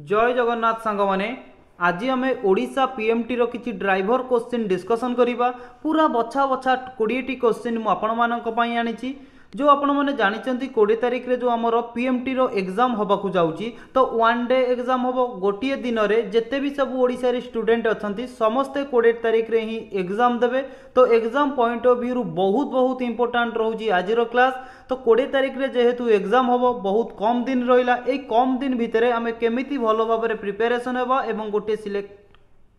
जय जगन्नाथ सांग माने आज आम ओडिशा पीएमटी रो किछि ड्राइवर क्वेश्चन डिस्कशन करिबा। पूरा बछा बछा 20 क्वेश्चन मु आपण मानक पई आनिछि। जो आपण माने जानिचंती 20 तारिख रे जो हमर पीएमटी रो एग्जाम होबाकू जाउची तो वन डे एग्जाम होबो। गोटिए दिन रे जेते भी सब ओडिशा रे स्टूडेंट अछंती समस्ते 20 तारिख रे ही एग्जाम देबे। तो एग्जाम पॉइंट ऑफ व्यू बहुत बहुत इंपोर्टेंट रहउची आज रो क्लास। तो 20 तारिख रे जेहेतु एग्जाम होबो बहुत कम दिन रहिला, ए कम दिन भितरे आमे केमिति भलो भाबरे प्रिपरेशन हेबा एवं गोटे सिलेक्ट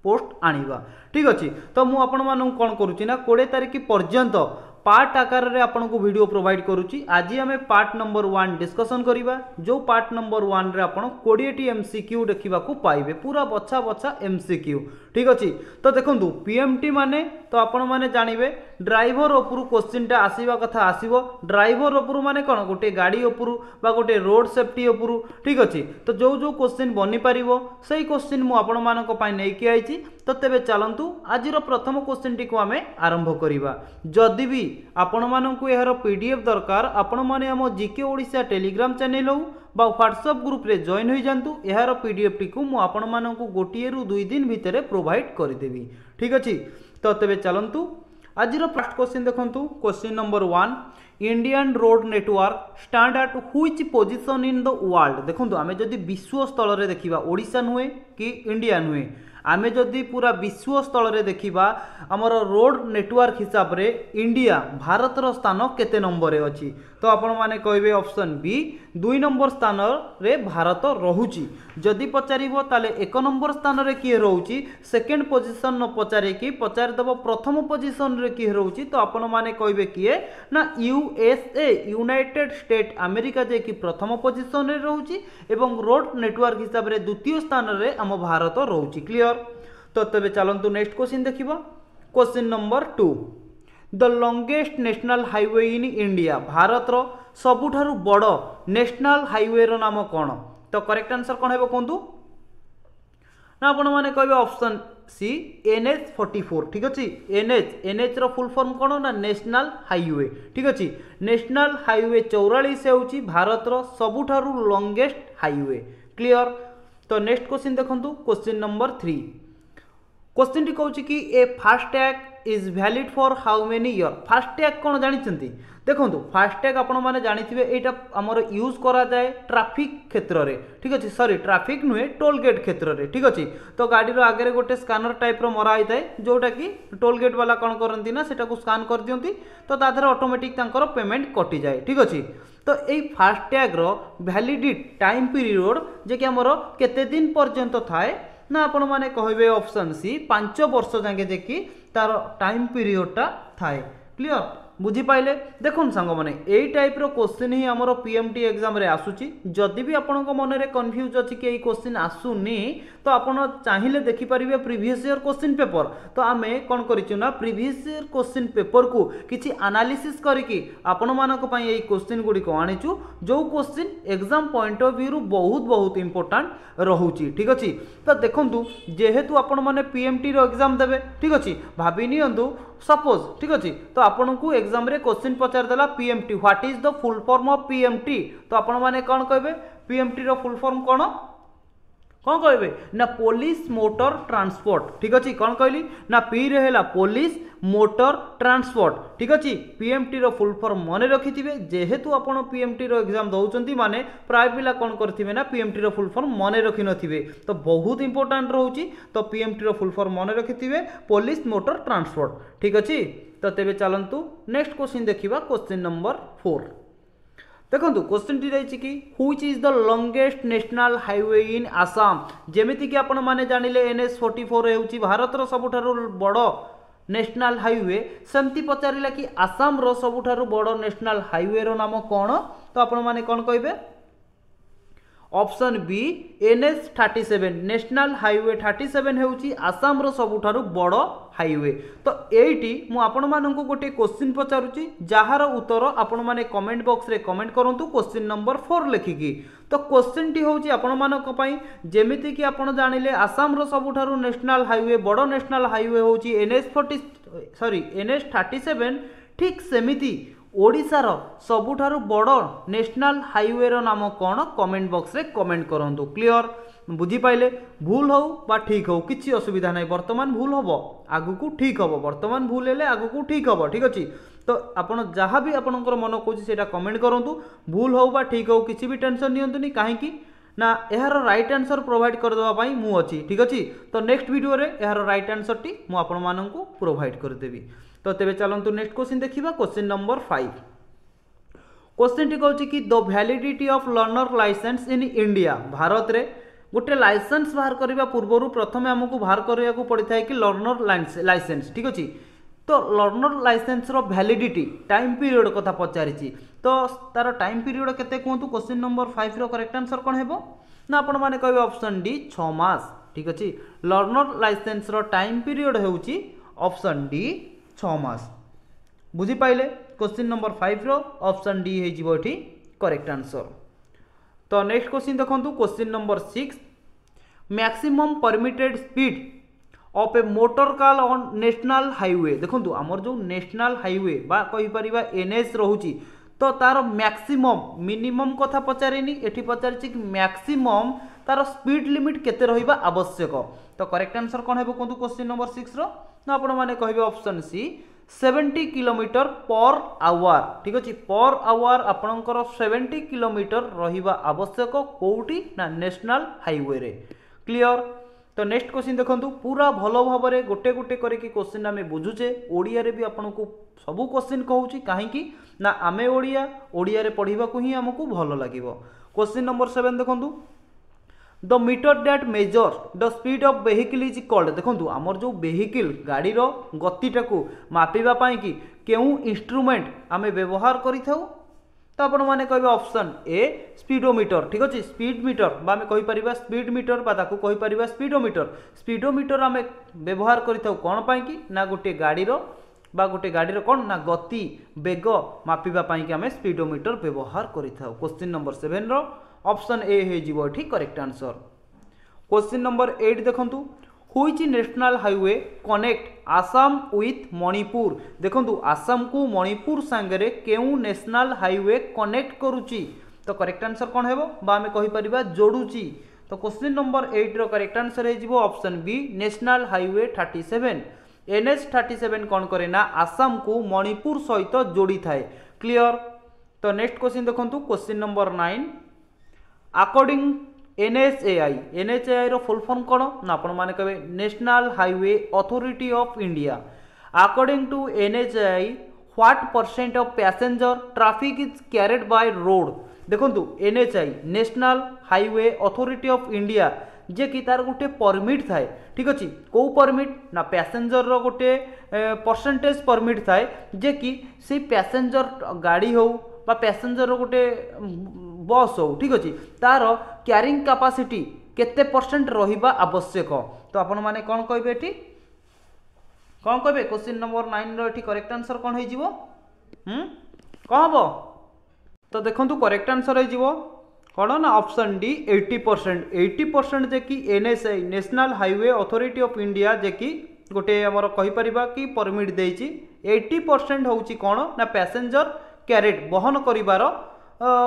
पोस्ट आनिबा। ठीक अछि। तो मु आपण मानू कोन करूची ना 20 तारिख पर्यंत पार्ट आकार रे आपन को वीडियो प्रोवाइड करूची। आज हमें पार्ट नंबर 1 डिस्कशन करिबा। जो पार्ट नंबर 1 रे आपन 20 टी एमसीक्यू देखिबा को पाइबे, पूरा बछा बछा एमसीक्यू। ठीक अछि। तो देखंतु पीएमटी माने तो आपण माने जानिबे ड्राइवर उपरु क्वेश्चन टा आसीबा कथा आसीबो। ड्राइवर उपरु माने कोन गोटे गाड़ी उपरु बा गोटे रोड सेफ्टी उपरु। ठीक अछि। तो जो जो क्वेश्चन बनि पारिबो सेही क्वेश्चन मु आपण मानक पई नै कि आइछि। तो तेबे चलंतु आजिरो प्रथम क्वेश्चन टी को आमे आरंभ करिबा। जदि भी आपण मानकु एहर पीडीएफ दरकार आपण माने हम जीके ओडिशा टेलीग्राम चैनल हो बा व्हाट्सएप ग्रुप रे जॉइन हो जांतु। एहर पीडीएफ टी को मु आपण मानकु गोटिए रु 2 दिन भितरे प्रोवाइड करि देबी। ठीक अछि। तो तेबे चलंतु आजिरो फर्स्ट क्वेश्चन देखंतु। Question number 1 Indian road network stand at which position in the world. देखंतु आमे जदि विश्व स्तर रे देखिबा ओडिशा नुहे कि इंडिया नुहे, आमे जदि पूरा विश्व स्तर रे देखिबा हमर रोड नेटवर्क हिसाब रे इंडिया भारत रो स्थान केते नंबर रे अछि। तो आपण माने कहबे ऑप्शन बी 2 नंबर स्थान रे भारत रहुची। जदि पचारिबो ताले 1 नंबर स्थान रे किए रहउची, सेकंड पोजीशन न पचारे कि पचार दबो प्रथम पोजीशन रे किए रहउची। तो आपण माने कहबे किए ना यूएसए यूनाइटेड स्टेट अमेरिका जे कि प्रथम पोजीशन रे रहउची एवं रोड नेटवर्क हिसाब रे द्वितीय स्थान रे हम भारत रहउची। क्लियर। तो तबे चलंतु नेक्स्ट क्वेश्चन देखिबा। Question number 2 the longest national highway in India. भारत रो सबुठारु बड़ नेशनल हाईवे रो नाम कोन। तो करेक्ट आंसर कोन हेबो कोंतु ना आपण माने कहबे ऑप्शन सी एनएच 44। ठीक अछि। एनएच रो फुल फॉर्म कोन ना नेशनल हाईवे। ठीक अछि। नेशनल हाईवे 44 हेउची भारत रो सबुठारु लॉन्गेस्ट हाईवे। क्लियर। तो नेक्स्ट क्वेश्चन देखंतु। क्वेश्चन नंबर 3 क्वेश्चन टी कहउची कि a FASTag is valid for how many year. FASTag कोन जानिचंती। देखंतु फास्टैग आपण माने जानिथिबे एटा हमर यूज करा जाय ट्रैफिक क्षेत्र रे। ठीक अछि। सॉरी ट्रैफिक नुहे टोल गेट क्षेत्र रे। ठीक अछि। तो गाड़ी रो आगे रे गोटे स्कैनर टाइप रो मरा आइताय जोटा कि टोल गेट वाला कोन करंती ना सेटा को स्कैन कर दियंती। तो तादर ऑटोमेटिक तांकर पेमेंट कटि जाय। ठीक अछि। तो एई फास्टैग रो वैलिडिटी टाइम पीरियड जे कि हमर केते दिन पर्यंत थाए ना आपण माने कहबे ऑप्शन सी 5 वर्ष जाके जे कि तार टाइम पीरियड टा थाए। क्लियर। बुझी पाइले। देखुन सांग माने एई टाइप रो क्वेश्चन ही हमरो पीएमटी एग्जाम रे आसुची। जदि भी आपन को मन रे कंफ्यूज अछि कि एई क्वेश्चन आसुनी तो आपण चाहिले देखि परिबे प्रीवियस ईयर क्वेश्चन पेपर। तो आमे कोन करिछु ना प्रीवियस ईयर क्वेश्चन पेपर को किछि एनालिसिस करिकि आपण मानक पई एई क्वेश्चन गुडी को आनिछु जो question exam point of view रु बहुत बहुत इंपोर्टेंट रहउची। ठीक अछि। तो देखंतु जेहेतु आपण माने पीएमटी रो एग्जाम देबे। ठीक अछि। भाबी नियंतु सपोज। ठीक अछि। तो आपण को एग्जाम रे क्वेश्चन पचार देला PMT what is the full form of PMT. तो आपण माने कोन कहबे पीएमटी रो फुल फॉर्म कोन कहबे ना पुलिस मोटर ट्रांसपोर्ट। ठीक अछि। कोन कहली ना पी रे हैला पुलिस मोटर ट्रांसपोर्ट। ठीक अछि। पीएमटी रो फुल फॉर्म मने रखिथिबे। जेहेतु आपण पीएमटी रो एग्जाम दउचंती माने प्राय पिला कोन करथिबे ना पीएमटी रो फुल फॉर्म मने रखि नथिबे। तो बहुत इंपोर्टेंट रहउची। तो पीएमटी रो फुल फॉर्म मने रखिथिबे पुलिस मोटर ट्रांसपोर्ट। ठीक अछि। तो तेबे चलंतु नेक्स्ट क्वेश्चन देखिबा। क्वेश्चन नंबर 4 देखंतु क्वेश्चन टी रहिछि कि which is the longest national highway in Assam. जेमिति कि आपण माने जानिले एनएच 44 हेउची भारत रो सबुठारु बड़ नेशनल हाईवे। सेमती पचारिला कि आसाम रो सबुठारु बड़ नेशनल हाईवे रो नाम कोन। तो आपण माने कोन कहबे option B NH 37 national highway 37 हेउची आसाम रो सबुठारु बड़ हाईवे। तो एटी मु आपण माननकु गोटे क्वेश्चन पचारुची जहार उत्तर आपण माने कमेंट बॉक्स रे कमेंट करंतु क्वेश्चन नंबर 4 लेखिकी। तो क्वेश्चन टी होची आपण मानक पई जेमिति कि आपण जानिले आसाम रो सबुठारु नेशनल हाईवे बड़ नेशनल हाईवे होची एनएच 37। ठीक सेमिति ओडिशार सबुठारु बड़ नेशनल हाईवे रो नाम कोन कमेंट बॉक्स रे कमेंट करंतु। क्लियर। बुझीपारे भूल हो बा ठीक हो किसी असुविधा ना बर्तमान भूल हम आगु को ठीक हम बर्तमान भूल हेले आगु को ठीक हम ठीक अच्छे तो आपण जहाँ भी आपंकर मन कौन कमेंट करूँ भूल हो बा ठीक हो किसी भी टेंशन नियंतुनी कहीं ना यार राइट आंसर प्रोवाइड करदेवाई मु अच्छी ठीक अच्छे तो नेक्स्ट वीडियो रे यार राइट आंसर टी मुझे प्रोवाइड करदेवी तो तेरे चलतु नेक्स्ट क्वेश्चन देखा क्वेश्चन नंबर 5 क्वेश्चन टी कहूँ कि the validity of learner license in India भारत रे गोटे लाइसेंस बाहर करने पूर्व प्रथम आमको बाहर करने को पड़ता है कि लर्नर लाइसेंस ठीक अच्छे तो लर्नर लाइसेंस रो वैलिडिटी टाइम पीरियड कथा पचारि तो तार टाइम पीरियड केते कहतु क्वेश्चन नंबर 5 रो करेक्ट आंसर कौन है ना आपण मैंने कहे ऑप्शन डी 6 मास ठीक अच्छे लर्नर लाइसेंस रो टाइम पीरियड होउची ऑप्शन डी 6 मास बुझी पाइले क्वेश्चन नंबर 5 रो ऑप्शन डी हो करेक्ट आंसर तो नेक्स्ट क्वेश्चन देखंतु question number 6 maximum permitted speed of A motor car on national highway देखो आमर जो नेशनल हाईवे बा कहि परिबा एनएच रहूची तो तार मैक्सिमम मिनिमम कथा पचारिनी एठी पचारिछि कि मैक्सिमम तार स्पीड लिमिट केते रहिबा आवश्यक तो करेक्ट आंसर कोन हेबो कोंतु क्वेश्चन नंबर 6 रो ना आपण माने कहिबे option C 70 kilometre per hour ठीक अछि पर आवर आपणकर 70 किलोमीटर रहिबा आवश्यक कोउटी ना नेशनल हाईवे रे क्लियर तो नेक्स्ट क्वेश्चन देखंतु पूरा भलो भाव में गोटे गोटे करके क्वेश्चन आमे बुझुचे ओडिया रे भी आपनको सबू क्वेश्चन कहूची काहेकि ना आमे ओडिया रे पढ़िबा को ही हमको भलो लागिवो क्वेश्चन नंबर 7 देखंतु the meter that measure the speed of vehicle is called देखंतु हमर जो वेहिकल गाड़ी रो गतिटा को मापिबा पाई कि केउ इंस्ट्रूमेंट आमे व्यवहार करिथाउ तो आपण माने कहबे ऑप्शन ए स्पीडोमीटर ठीक अछि स्पीड मीटर बा आमे कहि परिबा स्पीड मीटर बा ताकू कहि परिबा स्पीडोमीटर आमे व्यवहार करिथाउ कोन पाई कि ना गोटे गाड़ी रो कोन ना गति वेग मापिबा पाई कि आमे स्पीडोमीटर व्यवहार करिथाउ क्वेश्चन नंबर 7 रो ऑप्शन ए हे जीवो ठीक करेक्ट आंसर क्वेश्चन नंबर 8 देखंतु Which national highway connect Assam with Manipur देखंतु आसाम को मणिपुर सांगरे केउ नेशनल हाईवे कनेक्ट करूची तो करेक्ट आंसर कोन हेबो बा हमें कहि परिबा जोडुची तो क्वेश्चन नंबर 8 रो करेक्ट आंसर हे जीवो option B national highway 37 NH 37 कोन करे ना आसाम को मणिपुर सहित जोड़ी थाए क्लियर तो नेक्स्ट क्वेश्चन देखंतु क्वेश्चन नंबर 9 अकॉर्डिंग एनएचएआई रो फुल फॉर्म कोन ना आपण माने कहबे national highway authority of India according to NHAI what percent of passenger traffic is carried by road देखंतु NHAI national highway authority of India जे कि तार गोटे परमिट थाए ठीक अछि को परमिट ना पैसेंजर रो गोटे परसेंटेज परमिट थाए जे कि से पैसेंजर गाड़ी हो बा पैसेंजर रो गोटे बस हो ठीक अच्छे तार क्यारिंग कैपेसिटी केते परसेंट रहिबा आवश्यक तो आपण माने कोन कहबे एठी कोन कहबे क्वेश्चन नंबर 9 रो एठी करेक्ट आंसर कोन हे जीवो कोन हबो तो देखंतु करेक्ट आंसर हे जीवो कोन ना ऑप्शन डी 80% जे कि NHAI national highway authority of India जे कि गोटे हमर कहि परिबा कि परमिट देछि 80% होउची कोन ना पैसेंजर कैरेट बहन करिवार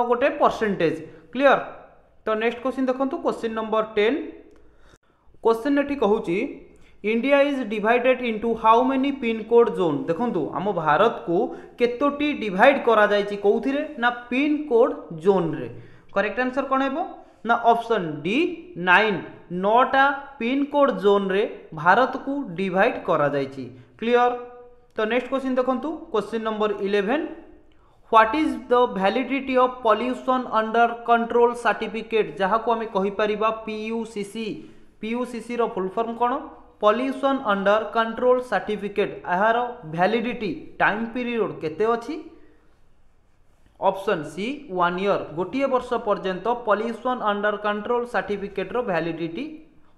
गोटे परसेंटेज क्लियर तो नेक्स्ट क्वेश्चन देखंतु क्वेश्चन नंबर 10 क्वेश्चन एठी कहूची India is divided into how many pin code zone देखंतु हम भारत को केतोटी डिवाइड करा जायछि कोउथिरे ना पिन कोड जोन रे करेक्ट आंसर कोन हेबो ना option D 9 NOTA pin code zone रे भारत को डिवाइड करा जायछि क्लियर तो नेक्स्ट क्वेश्चन देखंतु question number 11 what is the validity of pollution under control certificate जहाँ को हमें कहि परिबा पीयूसीसी रो फुल फॉर्म कोन पॉल्यूशन अंडर कंट्रोल सर्टिफिकेट यार वैलिडिटी टाइम पीरियड केते अछि ऑप्शन सी 1 ईयर गोटे वर्ष पर्यंत पॉल्यूशन अंडर कंट्रोल सर्टिफिकेट रो वैलिडिटी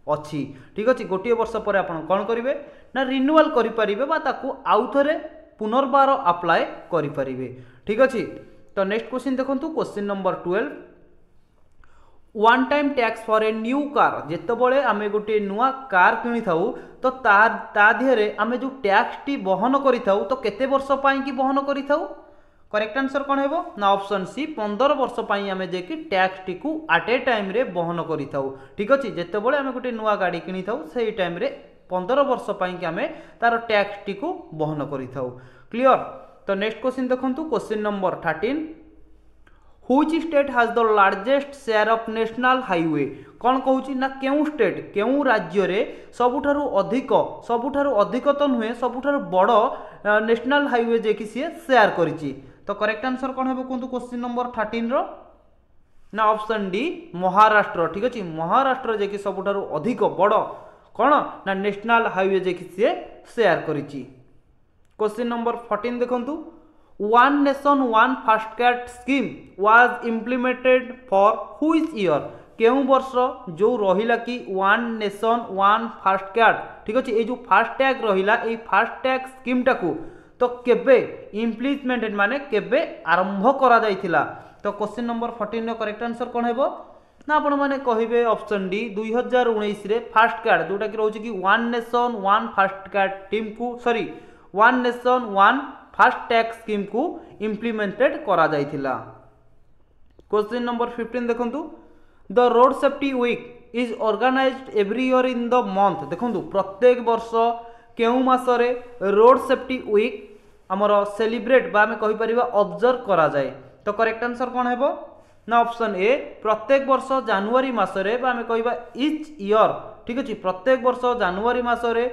अछि ठीक अछि गोटे वर्ष पर आपण कोन करिवे ना रिन्यूअल करि परिबे बा ताकू आउ थरे पुनर्बार अप्लाई करि परिबे ठीक अछि तो नेक्स्ट क्वेश्चन देखंतु question number 12 one time tax for a new car जेतेबेले आमे गोटे नुआ कार किनि थाउ तो ता दिहरे आमे जो टैक्स टी बहन करि थाउ तो केते वर्ष पाई कि बहन करि थाउ करेक्ट आंसर कौन है ना ऑप्शन सी 15 वर्ष आम जे कि टैक्स टी आट ए टाइम रे बहन करिथाउ। ठीक अच्छे जिते बड़े आम गोटे नुआ गाड़ी किनी थाउ से टाइम रे 15 वर्ष आम तार टैक्स टी बहन करिथाउ। क्लियर। तो नेक्स्ट क्वेश्चन देखंतु question number 13 Which state has the largest share of national highway? कौन कहूँ ना केउ स्टेट केउ राज्य रे सबुठारु अधिक तो नुहे सबुठारु बड़ नेशनल हाईवे जे कि सी शेयर करिछि। तो करेक्ट आंसर कौन है कहतु क्वेश्चन नंबर 13 रो ना ऑप्शन डी महाराष्ट्र। ठीक अच्छे महाराष्ट्र जे कि सबुठारु अधिक बड़ कौन ना नेशनल हाईवे जे कि सी शेयर करिछि। क्वेश्चन नंबर 14 देखंतु one nation one FASTag scheme was implemented for which year? केउ वर्ष जो रहिला कि वन नेशन वन फास्टैग ठीक अच्छे ये जो फास्टैग रहिला ए फास्टैग स्कीम टाकू तो केबे इम्प्लीमेंटेड माने केबे आरंभ करा जायथिला? तो क्वेश्चन नंबर 14 रो करेक्ट आंसर कोन हेबो ना आपण माने कहिबे ऑप्शन डी 2019 रे फास्टैग जोटा कि रहउछि कि one nation one FASTag team को sorry one nation one FASTag scheme को इम्प्लीमेंटेड करा जायथिला। क्वेश्चन नंबर 15 देखंतु the road safety week is organized every year in the month. देखंतु प्रत्येक वर्ष केउ मासरे रोड सेफ्टी वीक हमर सेलिब्रेट बा हमें कहि परिबा ऑब्जर्व करा जाय। तो करेक्ट आंसर कोन हेबो ना ऑप्शन ए प्रत्येक वर्ष जनवरी मासरे बा हमें कहिबा इच ईयर ठीक अच्छे प्रत्येक वर्ष जनवरी मासरे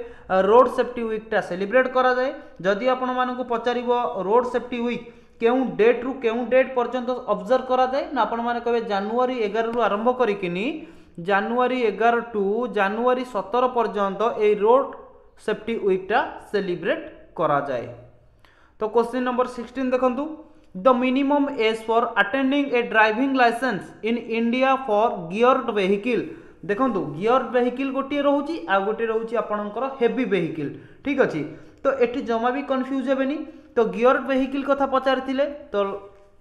रोड सेफ्टी वीक टा सेलिब्रेट करा जाए। जदि आपण मानकु पचारिबो रोड सेफ्टी वीक केउ डेट रु केउ डेट पर्यंत ऑब्जर्व करा जाए ना आपण माने कहबे जनवरी 11 रु आरंभ करिकिनी जनवरी 11 टू जनवरी 17 पर्यंत ए रोड सेफ्टी वीक टा सेलिब्रेट करा जाए। तो क्वेश्चन नंबर 16 देखंतु the minimum age for attending a driving license in India for geared vehicle. देखंतु गियर्ड वेहिकल गोटे रोची आ गोटे रोची आपणकर हेवी वेहिकल। ठीक अच्छे तो एठी जमा भी कन्फ्यूज हेबेनी। तो गियर्ड वेहिकल कथा पचारिथिले तो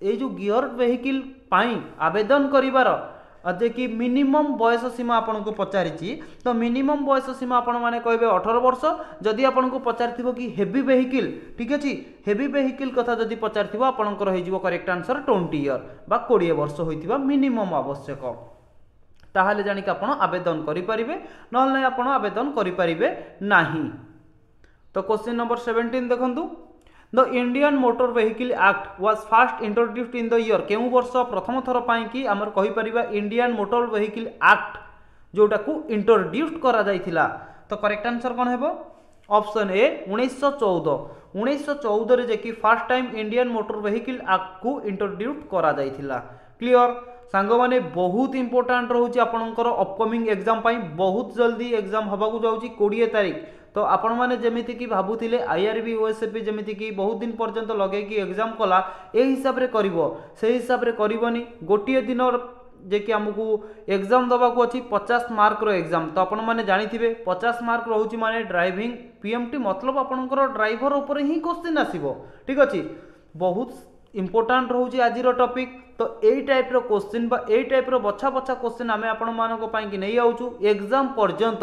ये जो गियर्ड वेहिकल पाई आवेदन करिवार जे कि मिनिमम बयस सीमा आपन को पचारिछि तो मिनिमम बयस सीमा आपण माने कहबे 18 वर्ष। जदि आपन को पचारिथिबो कि हेवी वेहिकल ठीक अछि हेवी वेहिकल कथा जदि पचारिथिबो आपनकर होई जिवो करेक्ट आंसर 20 ईयर बा 20 वर्ष होइथिबा मिनिमम आवश्यक ताहले जानि कि आपण आवेदन करि परिबे नहल नै आपण आवेदन करि परिबे नाही। तो क्वेश्चन नंबर 17 देखंतु the Indian motor vehicle act was first introduced in the year केउ वर्ष प्रथम थर पाई कि हमर कहि परिबा इंडियन मोटर व्हीकल एक्ट जोटा को इंट्रोड्यूस्ड करा जायथिला। तो करेक्ट आंसर कोन हेबो ऑप्शन ए 1914 रे जे कि first time Indian motor vehicle act को इंट्रोड्यूस्ड करा जायथिला। क्लियर सांग माने बहुत इंपोर्टेंट रहउची आपनकर अपकमिंग एग्जाम पाई बहुत जल्दी एग्जाम हबा को जाउची 20 तारिख। तो आपण माने जेमिति कि भाबुथिले आईआरबी ओएसएफबी जेमिति कि बहुत दिन पर्यंत लगे कि एग्जाम कला ए हिसाब रे करिवो से हिसाब रे करिवोनी गोटिए दिन जे कि हमकु एग्जाम दबा को अछि 50 मार्क रो एग्जाम। तो आपण माने जानिथिबे 50 मार्क रहउची माने ड्राइविंग पीएमटी मतलब आपनकर ड्राइवर ऊपर ही क्वेश्चन आसीबो। ठीक अछि बहुत इंपोर्टेंट रहउची आजिरो टॉपिक। तो एई टाइप रो क्वेश्चन बा एई टाइप रो बछा बछा क्वेश्चन आमे आपण मानको पई कि नै आउचू एग्जाम पर्यंत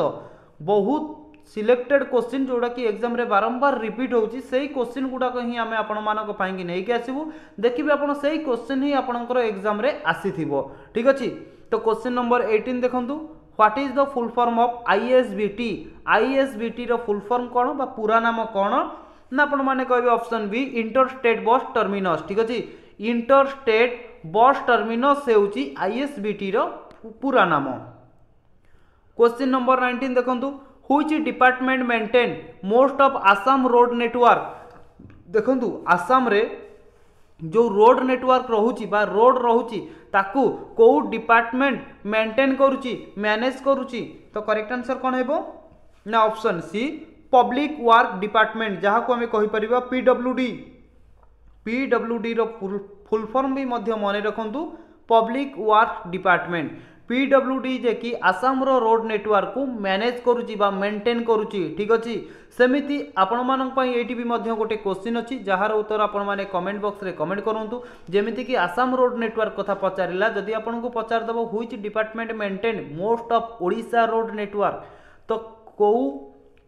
बहुत सिलेक्टेड क्वेश्चन जोड़ा कि एग्जाम रे बारंबार रिपीट होउची सेही क्वेश्चन गुडा को ही आमे आपण मानको पई कि नै के आसीबू देखिबे आपण सेही क्वेश्चन ही आपनकर एग्जाम रे आसीथिबो। ठीक अछि तो क्वेश्चन नंबर 18 देखंतु what is the full form of ISBT. ISBT रो फुल फॉर्म कोन बा पूरा नाम कोन ना आपण माने कहबे option B inter state bus terminus. ठीक अछि इंटर स्टेट बस टर्मिनस हेउची आईएसबीटी रो पूरा नाम। क्वेश्चन नंबर 19 देखंतु Which department maintain most of Assam road network। देखंतु आसाम रे जो रोड नेटवर्क रहउची बा रोड रहउची ताकू को डिपार्टमेंट मेंटेन करूची मैनेज करूची। तो करेक्ट आंसर कोन हेबो ना option C public work department जहाँ को हमें कहि परिबा पीडब्ल्यूडी। पीडब्ल्यूडी रो फुल फॉर्म भी मध्य मने रखंतु पब्लिक वर्क डिपार्टमेंट। पीडब्ल्यूडी जे कि आसाम रो रोड नेटवर्क को मैनेज करूची बा मेंटेन करूची। ठीक अछि सेमिति आपण मानक पई एटी भी मध्य गोटे क्वेश्चन अछि जहार उत्तर आपण माने कमेंट बॉक्स रे कमेंट करंतु। जेमिति कि आसाम रोड नेटवर्क कथा पचारिला जदि आपण को पचार दबो which department maintain most of Odisha road network तो को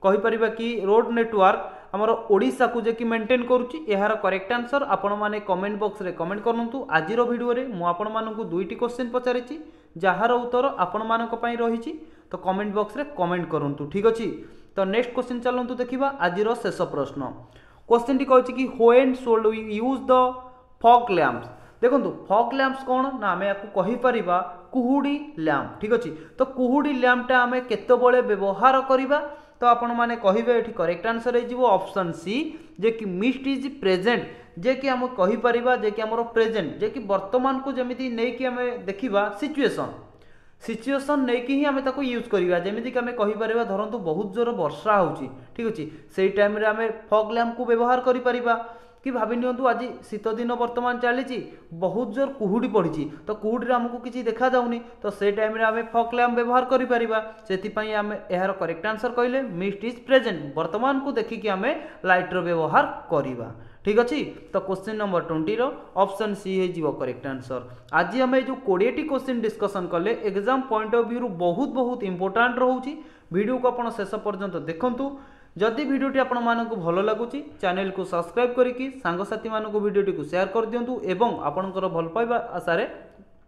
कहि परिबा कि रोड नेटवर्क आमर ओडिशा को जे कि मेंटेन करूची यार करेक्ट आंसर आपण माने कमेंट बॉक्स रे कमेंट करनतु। आजिर वीडियो रे मु आपण मानकु दुईटी क्वेश्चन पचारिची जार उत्तर आपण मानक पई रहिची तो कमेंट बॉक्स रे कमेंट करनतु ठीक अछि। तो नेक्स्ट क्वेश्चन चलंतु देखिबा आजिर शेष प्रश्न। क्वेश्चन टी कहछि कि when should we use the fog lamps. देखो फॉग लैंप्स कौन ना आम या कही परिबा कुहुडी लैंप ठीक अच्छे। तो कुहुडी लैंपटा आम केतबेले व्यवहार करवा तो आपण माने कहिबे एठी करेक्ट आंसर हो ऑप्शन सी जे कि मिस्ट इज प्रेजेंट जे कि आम कहि परिबा जे कि हमर प्रेजेंट जे कि वर्तमान को जेमिति नै कि आम देखिबा सिचुएशन नहीं कि ही आम ताको यूज करवा जमीक आम कहीपर धरतु बहुत जोर वर्षा होची ठीक अच्छे से टाइम रे आम फॉग लैंप को व्यवहार करिपरिबा कि भाभी नियंतु आज शीत दिन वर्तमान चली बहुत जोर कुहुड़ी पड़ी तो कुहुड़ी आमको किसी देखा जाऊनी तो से टाइम रे आम फॉग लैंप व्यवहार करिपरिबा से आम यार करेक्ट आंसर कहले मिस्ट इज प्रेजेंट वर्तमान को देखिकी आम लाइटर व्यवहार करवा ठीक अच्छे। तो क्वेश्चन नंबर 20 ऑप्शन सी हो करेक्ट आंसर। आज आम जो 20टी क्वेश्चन डिस्कसन कले एग्जाम पॉइंट ऑफ व्यू बहुत बहुत इंपोर्टाट रोचे वीडियो को आप शेष पर्यंत देखंतु। जदि वीडियोटी आपण मानक भल लगुच चैनल को सब्सक्राइब करिकी सांगसाथी मानक वीडियोटी को शेयर कर दियंतु एवं आपणकर भल पाइबा आशारे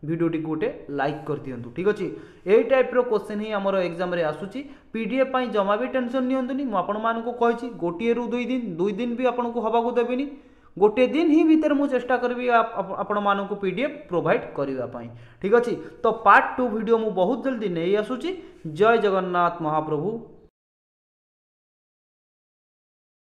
वीडियोटी को गोटे लाइक कर दियंतु ठीक अच्छे। यही टाइप रो क्वेश्चन ही आमर एग्जाम रे आसुची पीडीएफ पाई जमा भी टेंशन नियंतुनी मु आपण मानक कहिछि गोटिए रु 2 दिन भी आपन को हबाकू देबिनी गोटे दिन ही भीतर मु चेष्टा करबी आपण मानक पीडीएफ प्रोवाइड करिवा पाई ठीक अच्छे। तो पार्ट 2 वीडियो मु बहुत जल्दी नहीं आसुची। जय जगन्नाथ महाप्रभु।